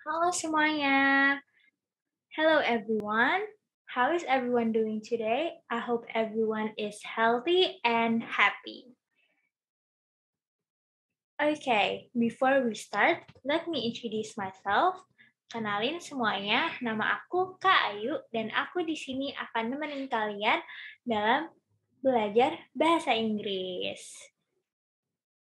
Halo semuanya. Hello everyone. How is everyone doing today? I hope everyone is healthy and happy. Okay, before we start, let me introduce myself. Kenalin semuanya, nama aku Kak Ayu dan aku di sini akan nemenin kalian dalam belajar bahasa Inggris.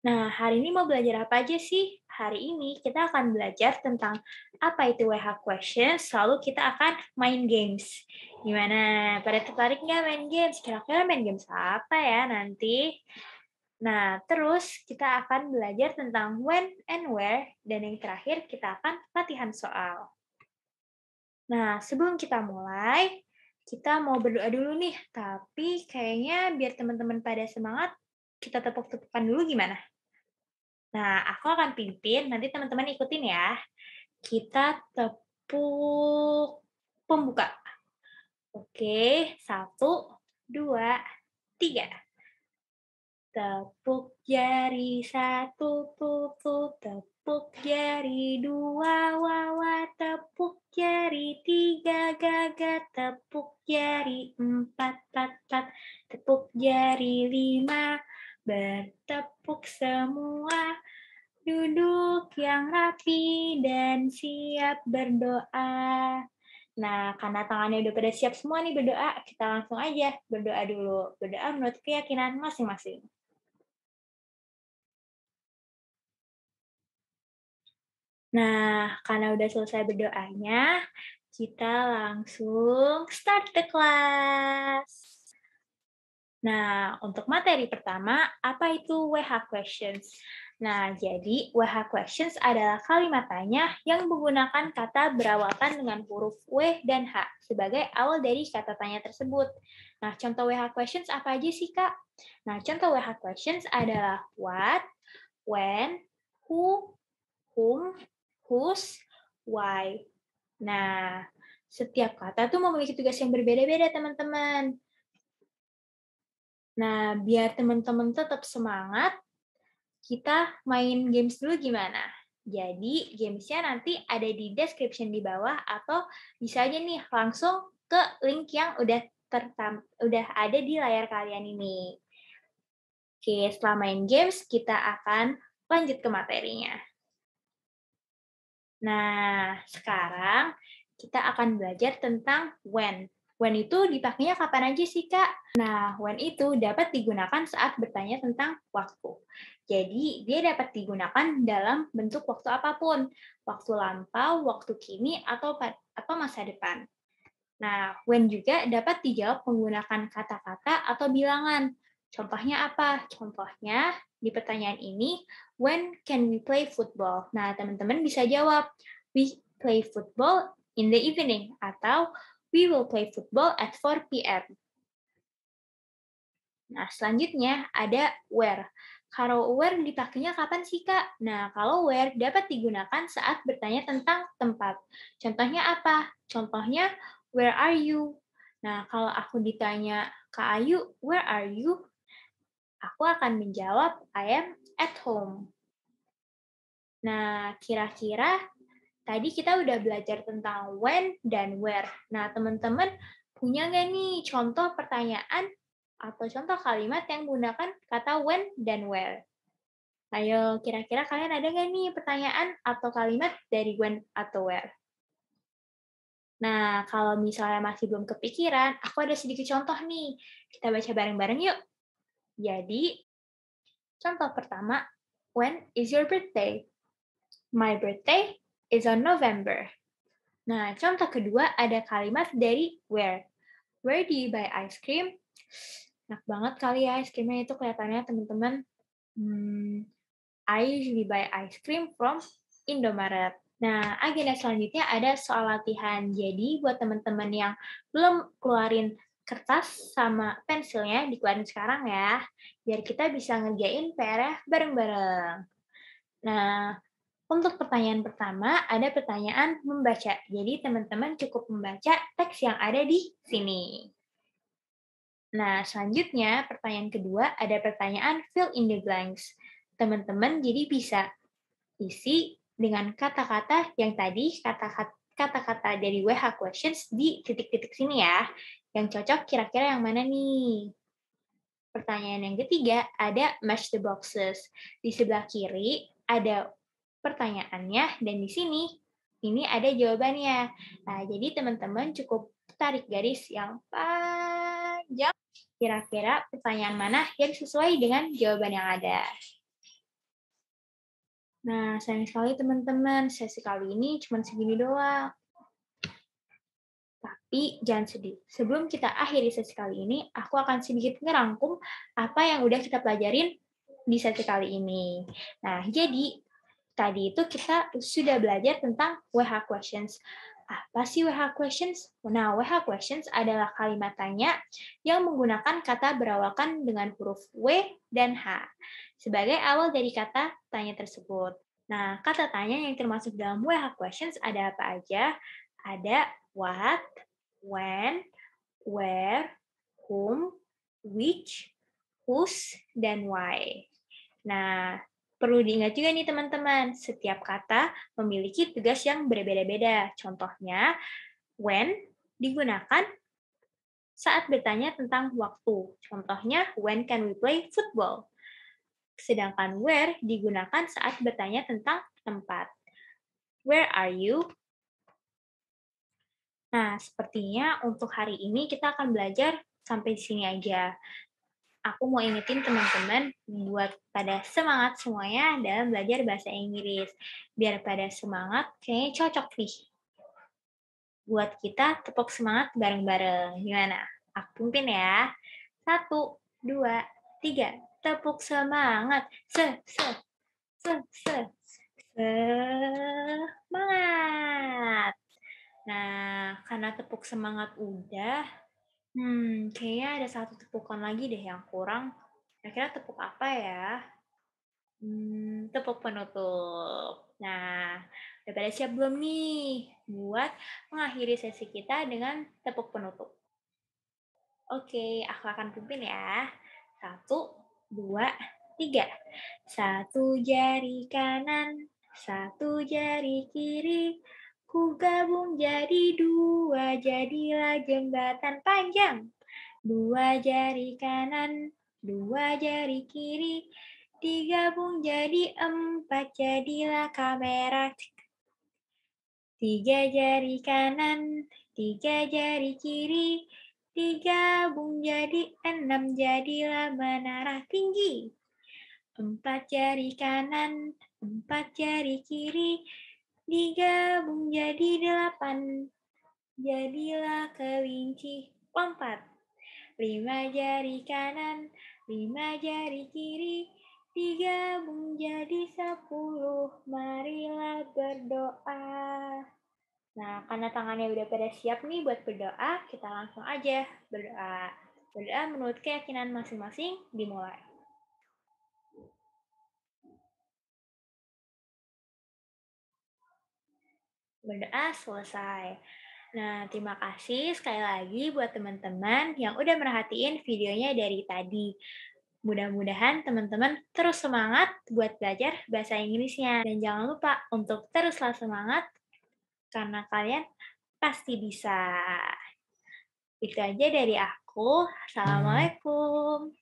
Nah, hari ini mau belajar apa aja sih? Hari ini kita akan belajar tentang apa itu WH Questions, lalu kita akan main games. Gimana? Pada tertarik nggak main games? Kira-kira main games apa ya nanti? Nah, terus kita akan belajar tentang when and where, dan yang terakhir kita akan latihan soal. Nah, sebelum kita mulai, kita mau berdoa dulu nih, tapi kayaknya biar teman-teman pada semangat, kita tepuk-tepukan dulu gimana? Nah, aku akan pimpin, nanti teman-teman ikutin ya. Kita tepuk pembuka. Oke, satu, dua, tiga. Tepuk jari satu, tutu, tepuk jari dua, wawa, tepuk jari tiga, gaga, tepuk jari empat, pat, pat, tepuk jari lima, bertepuk semua. Duduk yang rapi dan siap berdoa. Nah, karena tangannya udah pada siap semua nih berdoa, kita langsung aja berdoa dulu. Berdoa menurut keyakinan masing-masing. Nah, karena udah selesai berdoanya, kita langsung start the class. Nah, untuk materi pertama, apa itu WH questions? Nah, jadi WH questions adalah kalimat tanya yang menggunakan kata berawalkan dengan huruf W dan H sebagai awal dari kata tanya tersebut. Nah, contoh WH questions apa aja sih, Kak? Nah, contoh WH questions adalah what, when, who, whom, whose, why. Nah, setiap kata tuh memiliki tugas yang berbeda-beda, teman-teman. Nah, biar teman-teman tetap semangat, kita main games dulu gimana? Jadi, gamesnya nanti ada di description di bawah atau bisa aja nih langsung ke link yang udah ada di layar kalian ini. Oke, setelah main games, kita akan lanjut ke materinya. Nah, sekarang kita akan belajar tentang when. When itu dipakainya kapan aja sih, Kak? Nah, when itu dapat digunakan saat bertanya tentang waktu. Jadi, dia dapat digunakan dalam bentuk waktu apapun. Waktu lampau, waktu kini, atau masa depan. Nah, when juga dapat dijawab menggunakan kata-kata atau bilangan. Contohnya apa? Contohnya, di pertanyaan ini, when can we play football? Nah, teman-teman bisa jawab, we play football in the evening, atau we will play football at 4 p.m. Nah, selanjutnya ada where. Kalau where dipakainya kapan sih, Kak? Nah, kalau where dapat digunakan saat bertanya tentang tempat. Contohnya apa? Contohnya, where are you? Nah, kalau aku ditanya, Kak Ayu, where are you? Aku akan menjawab, I am at home. Nah, kira-kira tadi kita udah belajar tentang when dan where. Nah, teman-teman punya nggak nih contoh pertanyaan atau contoh kalimat yang menggunakan kata when dan where? Ayo, kira-kira kalian ada nggak nih pertanyaan atau kalimat dari when atau where? Nah, kalau misalnya masih belum kepikiran, aku ada sedikit contoh nih. Kita baca bareng-bareng yuk. Jadi, contoh pertama, when is your birthday? My birthday is on November. Nah, contoh kedua ada kalimat dari where. Where do you buy ice cream? Enak banget kali ya ice creamnya itu kelihatannya teman-teman. I usually buy ice cream from Indomaret. Nah, agenda selanjutnya ada soal latihan. Jadi, buat teman-teman yang belum keluarin kertas sama pensilnya, dikeluarin sekarang ya, biar kita bisa ngerjain PR-nya bareng-bareng. Nah, untuk pertanyaan pertama, ada pertanyaan membaca. Jadi, teman-teman cukup membaca teks yang ada di sini. Nah, selanjutnya pertanyaan kedua ada pertanyaan fill in the blanks. Teman-teman jadi bisa isi dengan kata-kata yang tadi, kata-kata dari WH questions di titik-titik sini ya. Yang cocok kira-kira yang mana nih? Pertanyaan yang ketiga ada match the boxes. Di sebelah kiri ada pertanyaannya dan di sini ini ada jawabannya. Nah, jadi teman-teman cukup tarik garis yang panjang. Kira-kira pertanyaan mana yang sesuai dengan jawaban yang ada. Nah, sayang sekali teman-teman, sesi kali ini cuma segini doang. Tapi jangan sedih. Sebelum kita akhiri sesi kali ini, aku akan sedikit ngerangkum apa yang udah kita pelajarin di sesi kali ini. Nah, jadi tadi itu kita sudah belajar tentang WH questions. Apa sih WH questions? Nah, WH questions adalah kalimat tanya yang menggunakan kata berawalkan dengan huruf W dan H sebagai awal dari kata tanya tersebut. Nah, kata tanya yang termasuk dalam WH questions ada apa aja? Ada what, when, where, whom, which, whose, dan why. Nah, perlu diingat juga nih teman-teman, setiap kata memiliki tugas yang berbeda-beda. Contohnya, when digunakan saat bertanya tentang waktu. Contohnya, when can we play football? Sedangkan where digunakan saat bertanya tentang tempat. Where are you? Nah, sepertinya untuk hari ini kita akan belajar sampai di sini aja. Aku mau ingetin teman-teman buat pada semangat semuanya dalam belajar bahasa Inggris. Biar pada semangat, kayaknya cocok nih. Buat kita tepuk semangat bareng-bareng. Gimana? Aku pimpin ya. 1, 2, 3. Tepuk semangat. Semangat. Nah, karena tepuk semangat udah, kayaknya ada satu tepukan lagi deh yang kurang. Kira-kira tepuk apa ya? Tepuk penutup. Nah, udah pada siap belum nih buat mengakhiri sesi kita dengan tepuk penutup? Oke, aku akan pimpin ya. 1, 2, 3. Satu jari kanan, satu jari kiri, ku gabung jadi dua, jadilah jembatan panjang. Dua jari kanan, dua jari kiri, digabung jadi empat, jadilah kamera. Tiga jari kanan, tiga jari kiri, digabung jadi 6, jadilah menara tinggi. 4 jari kanan, 4 jari kiri, digabung jadi 8, jadilah kelinci lompat. 5 jari kanan, 5 jari kiri, digabung jadi 10, marilah berdoa. Nah, karena tangannya udah pada siap nih buat berdoa, kita langsung aja berdoa. Berdoa menurut keyakinan masing-masing, dimulai. Berdoa selesai. Nah, terima kasih sekali lagi buat teman-teman yang udah merhatiin videonya dari tadi. Mudah-mudahan teman-teman terus semangat buat belajar bahasa Inggrisnya. Dan jangan lupa untuk teruslah semangat, karena kalian pasti bisa. Itu aja dari aku. Assalamualaikum.